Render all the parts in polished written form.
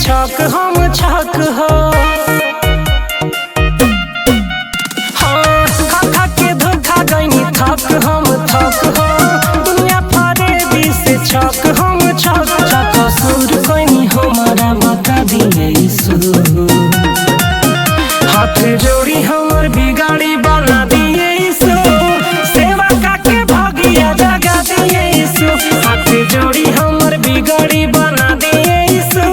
छक हम छक हो। हाँ, खा के धोखा गईनी थक हम थक हो। दुनिया फरे भी से छक हम छक छक सुर गईनी हमारा बता दिए यीशु। हाथ जोड़ी हमर बिगाड़ी बना दिए यीशु। सेवा काके भागिया जगा दिए यीशु। हाथ जोड़ी हमर बिगाड़ी बना दिए यीशु।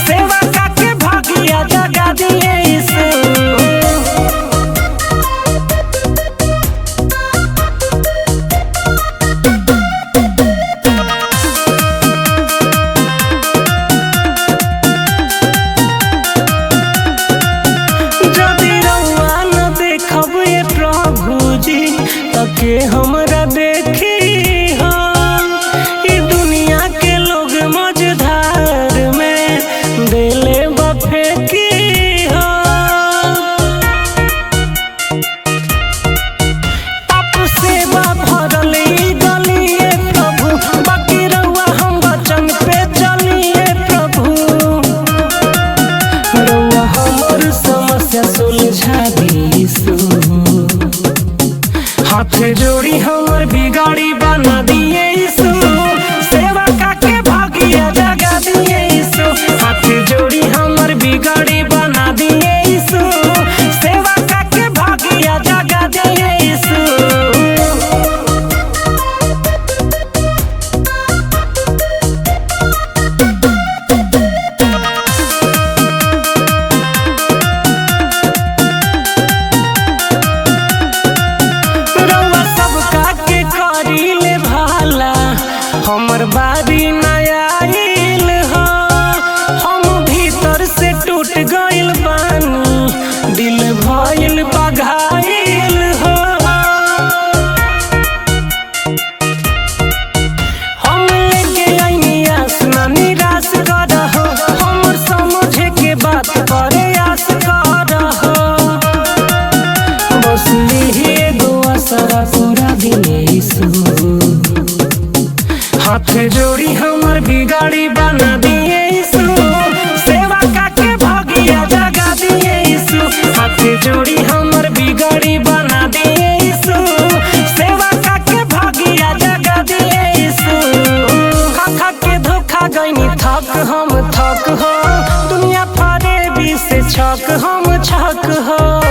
सेवा काके भागिया जगा दिए यीशु। के हमरा देखी हो ई दुनिया के लोग मझधार में देले बफेकी हो। पाप सेवा भरल ई गलिए प्रभु। बाकी रउआ हम वचन पे चलिए प्रभु। रउआ हमर समस्या सुलझा दी यीशु। हाथ जोड़ी हमर बिगाड़ी बना दिए यीशु। सेवा काके भागिया जगा दिए यीशु। हाथ जोड़ी हमर बिगाड़ी बना दिए यीशु। सेवा काके भागिया जगा दिए यीशु। हमर बारी नया आइल हो। हम भीतर से टूट गइल बानी। दिल भइल बघाइल हो। हम लेके आइनी आस ना निराश करहो। हमर समझे के बात करे आस करहो। बस लिही एगो असरा पूरा दिए यीशु। हाथ जोड़ी हमर बिगाड़ी बना दिए यीशु। सेवा काके भागिया जगा दिए यीशु। हाथ जोड़ी हमर बिगाड़ी बना दिए यीशु। सेवा काके भागिया जगा दिए यीशु। खा के धोखा गईनी थक हम थक हो। दुनिया फरे भी से छक हम छक हो।